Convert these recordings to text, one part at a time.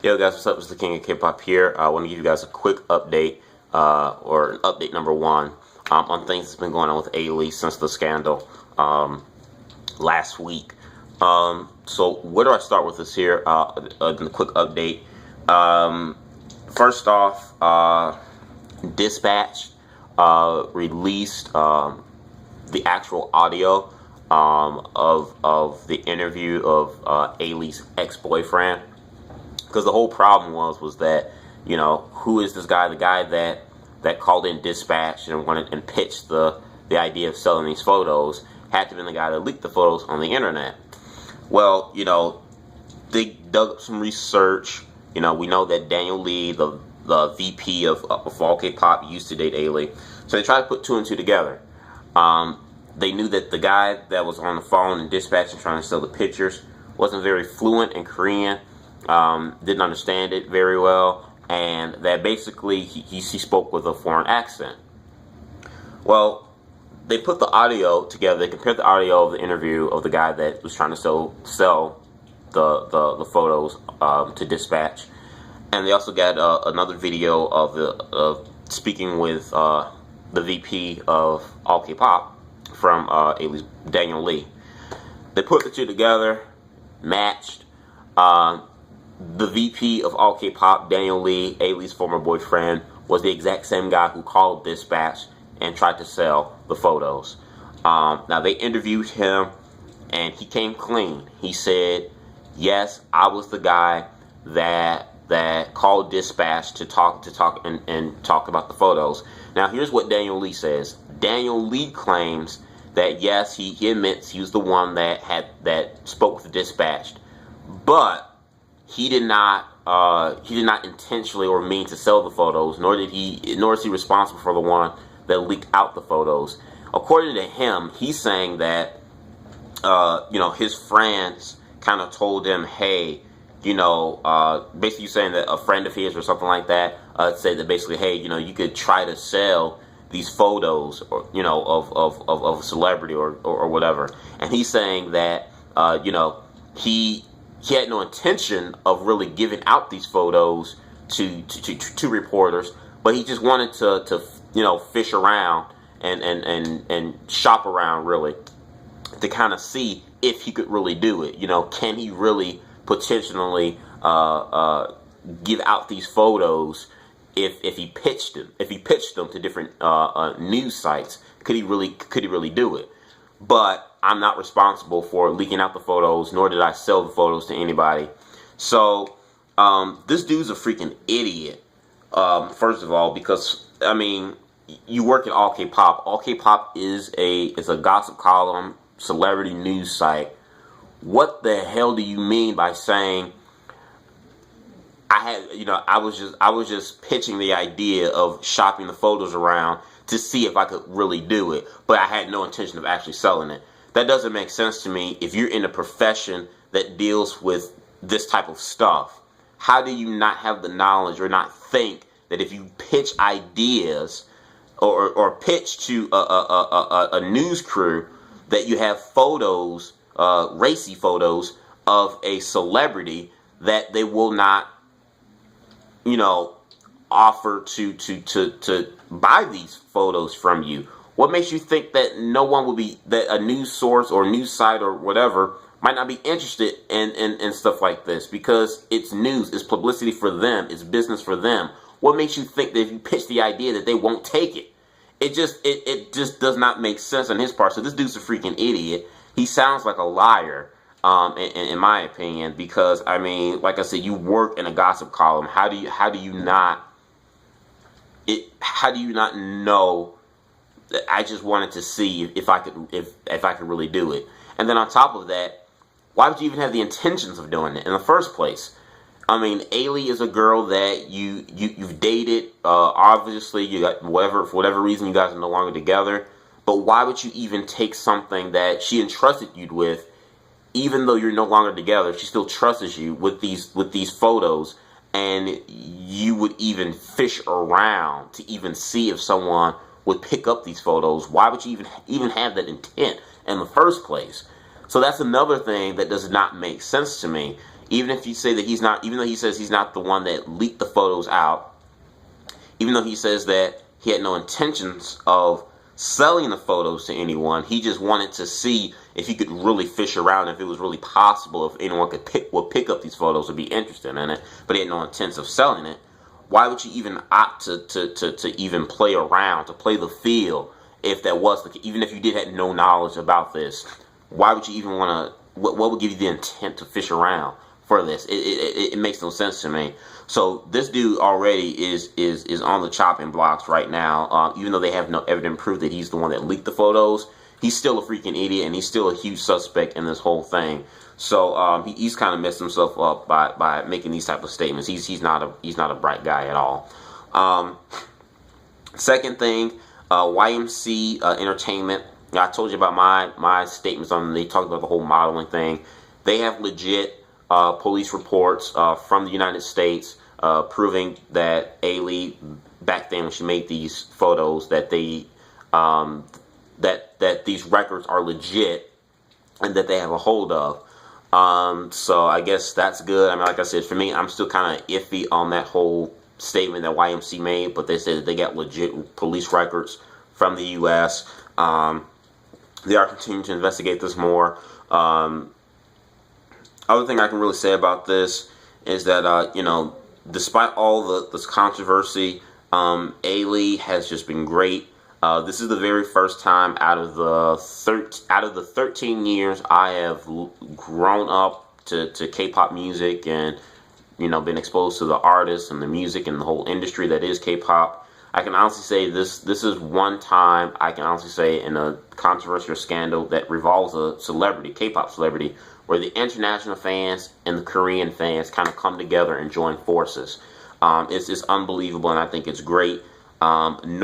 Yo guys, what's up? It's the King of K-pop here. I want to give you guys a quick update, or update number one, on things that's been going on with Ailee since the scandal last week. So where do I start with this here? The quick update. First off, Dispatch released the actual audio of the interview of Ailee's ex-boyfriend. Because the whole problem was that, you know, who is this guy? The guy that called in Dispatch and wanted and pitched the idea of selling these photos had to have been the guy that leaked the photos on the internet. Well, you know, they dug up some research. You know, we know that Daniel Lee, the VP of allkpop, used to date Ailee. So they tried to put two and two together. They knew that the guy that was on the phone and Dispatch and trying to sell the pictures wasn't very fluent in Korean. Didn't understand it very well, and that basically he spoke with a foreign accent. Well, they put the audio together. They compared the audio of the interview of the guy that was trying to sell the photos to Dispatch, and they also got another video of speaking with the VP of allkpop from Ailee's Daniel Lee. They put the two together, matched. The VP of allkpop, Daniel Lee, Ailee's former boyfriend, was the exact same guy who called Dispatch and tried to sell the photos. Now, they interviewed him, and he came clean. He said, yes, I was the guy that called Dispatch to talk and talk about the photos. Now, here's what Daniel Lee says. Daniel Lee claims that, yes, he admits he was the one that spoke with Dispatch, but he did not intentionally or mean to sell the photos, nor is he responsible for the one that leaked out the photos. According to him, he's saying that you know, his friends kind of told him, hey, you know, basically saying that a friend of his or something like that said that basically, hey, you know, you could try to sell these photos, or you know, of a celebrity or whatever. And he's saying that you know, he had no intention of really giving out these photos to reporters, but he just wanted to you know, fish around and shop around, really, to kind of see if he could really do it. You know, can he really potentially give out these photos if he pitched them to different news sites? Could he really do it? But I'm not responsible for leaking out the photos, nor did I sell the photos to anybody. So this dude's a freaking idiot. First of all, because I mean, you work at allkpop. allkpop is a gossip column, celebrity news site. What the hell do you mean by saying I was just pitching the idea of shopping the photos around to see if I could really do it, but I had no intention of actually selling it? That doesn't make sense to me. If you're in a profession that deals with this type of stuff, how do you not have the knowledge or not think that if you pitch ideas or pitch to a news crew that you have photos, racy photos of a celebrity, that they will not, you know, offer to buy these photos from you? What makes you think that no one will be, that a news source or news site or whatever might not be interested in stuff like this? Because it's news, it's publicity for them, it's business for them. What makes you think that if you pitch the idea that they won't take it? It just does not make sense on his part. So this dude's a freaking idiot. He sounds like a liar, in my opinion, because I mean, like I said, you work in a gossip column. How do you not know? I just wanted to see if I could really do it. And then on top of that, why would you even have the intentions of doing it in the first place? I mean, Ailee is a girl that you've dated. Obviously, you got for whatever reason you guys are no longer together. But why would you even take something that she entrusted you with, even though you're no longer together? She still trusts you with these photos, and you would even fish around to even see if someone would pick up these photos. Why would you even have that intent in the first place? So that's another thing that does not make sense to me. even if you say that he's not, even though he says he's not the one that leaked the photos out, even though he says that he had no intentions of selling the photos to anyone, he just wanted to see if he could really fish around, if it was really possible, if anyone would pick up these photos or be interested in it, but he had no intent of selling it. Why would you even opt to even play around, to play the field, if that was even if you did have no knowledge about this? Why would you even want to? What would give you the intent to fish around for this? It makes no sense to me. So this dude already is on the chopping blocks right now. Even though they have no evident proof that he's the one that leaked the photos, he's still a freaking idiot, and he's still a huge suspect in this whole thing. So he's kind of messed himself up by making these type of statements. He's not a bright guy at all. Second thing, YMC Entertainment. I told you about my statements on. They talked about the whole modeling thing. They have legit police reports from the United States proving that Ailee, back then when she made these photos, that they that these records are legit and that they have a hold of. So I guess that's good. I mean, like I said, for me, I'm still kind of iffy on that whole statement that YMC made, but they said that they got legit police records from the U.S. They are continuing to investigate this more. Other thing I can really say about this is that, you know, despite all this controversy, Ailee has just been great. This is the very first time out of the 13 years I have grown up to K-pop music and, you know, been exposed to the artists and the music and the whole industry that is K-pop. I can honestly say this is one time I can honestly say in a controversial scandal that revolves a celebrity, K-pop celebrity, where the international fans and the Korean fans kind of come together and join forces. It's just unbelievable, and I think it's great. I'm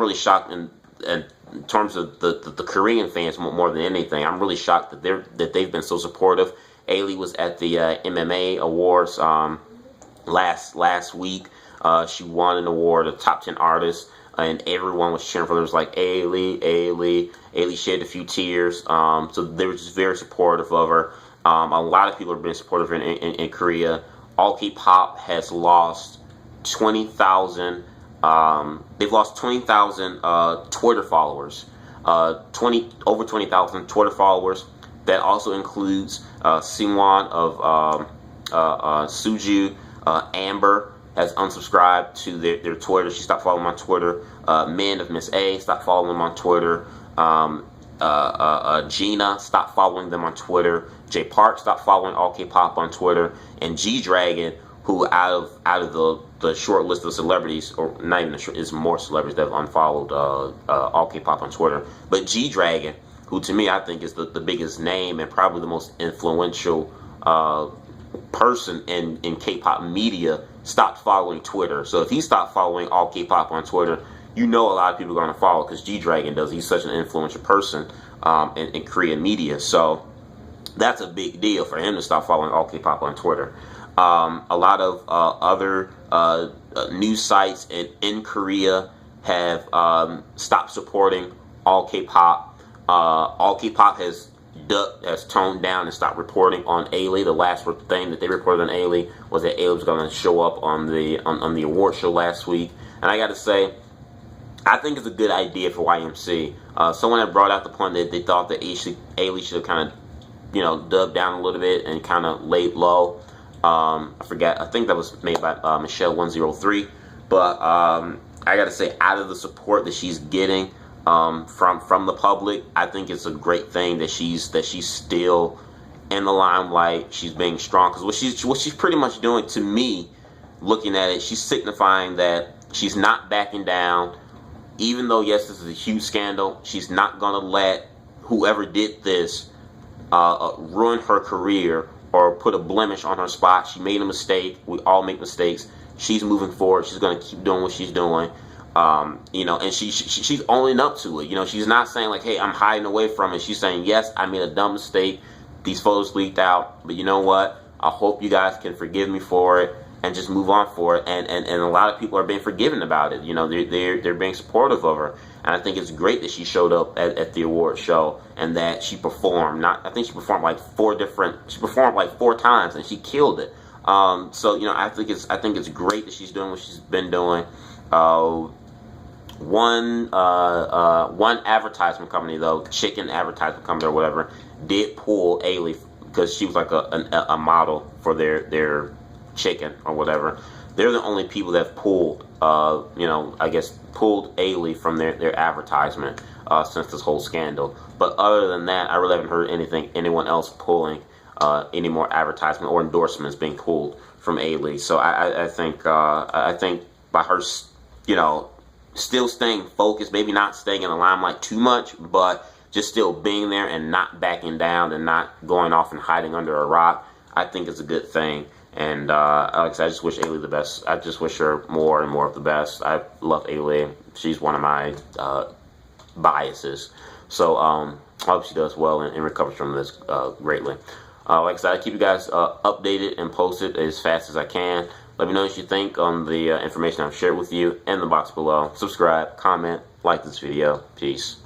really shocked in terms of the Korean fans more than anything. I'm really shocked that they've been so supportive. Ailee was at the MMA awards last week. She won an award, a top 10 artist, and everyone was cheering for her. It was like, Ailee, Ailee. Ailee shed a few tears. So they were just very supportive of her. A lot of people have been supportive in Korea. allkpop has lost 20,000. They've lost 20,000 Twitter followers. Over 20,000 Twitter followers. That also includes Singwon of Suju. Amber has unsubscribed to their Twitter. She stopped following them on Twitter. Men of Miss A stopped following them on Twitter. Gina stopped following them on Twitter. J Park stopped following allkpop on Twitter. And G Dragon, who out of the short list of celebrities, or not even is more celebrities that have unfollowed allkpop on Twitter. But G Dragon, who to me I think is the biggest name and probably the most influential person in K-pop media, stopped following Twitter. So if he stopped following allkpop on Twitter, you know a lot of people are going to follow, because G Dragon does. He's such an influential person in Korean media. So that's a big deal for him to stop following allkpop on Twitter. A lot of other news sites in Korea have stopped supporting allkpop. allkpop has toned down and stopped reporting on Ailee. The last thing that they reported on Ailee was that Ailee was going to show up on the award show last week. And I got to say, I think it's a good idea for YMC. Someone had brought out the point that they thought that Ailee should have kind of, you know, dubbed down a little bit and kind of laid low. I forget. I think that was made by Michelle103. But I got to say, out of the support that she's getting from the public, I think it's a great thing that she's still in the limelight. She's being strong, because what she's pretty much doing, to me, looking at it, she's signifying that she's not backing down. Even though, yes, this is a huge scandal, she's not gonna let whoever did this ruin her career or put a blemish on her spot. She made a mistake. We all make mistakes. She's moving forward. She's gonna keep doing what she's doing. You know, and she's owning up to it. You know, she's not saying like, hey, I'm hiding away from it. She's saying, yes, I made a dumb mistake. These photos leaked out, but you know what? I hope you guys can forgive me for it. and just move on for it. And a lot of people are being forgiving about it. You know, they're being supportive of her. And I think it's great that she showed up at the award show and that she performed. I think she performed like she performed like 4 times and she killed it. So, you know, I think it's great that she's doing what she's been doing. One advertisement company, though, chicken advertisement company or whatever, did pull Ailee because she was like a model for their chicken or whatever. They're the only people that have pulled, you know, I guess pulled Ailee from their advertisement since this whole scandal. But other than that, I really haven't heard anyone else pulling any more advertisement or endorsements being pulled from Ailee. So I think by her, you know, still staying focused, maybe not staying in the limelight too much, but just still being there and not backing down and not going off and hiding under a rock, I think it's a good thing. And like I said, I just wish Ailee the best. I just wish her more and more of the best. I love Ailee. She's one of my biases. So I hope she does well and recovers from this greatly. Like I said, I keep you guys updated and posted as fast as I can. Let me know what you think on the information I've shared with you in the box below. Subscribe, comment, like this video. Peace.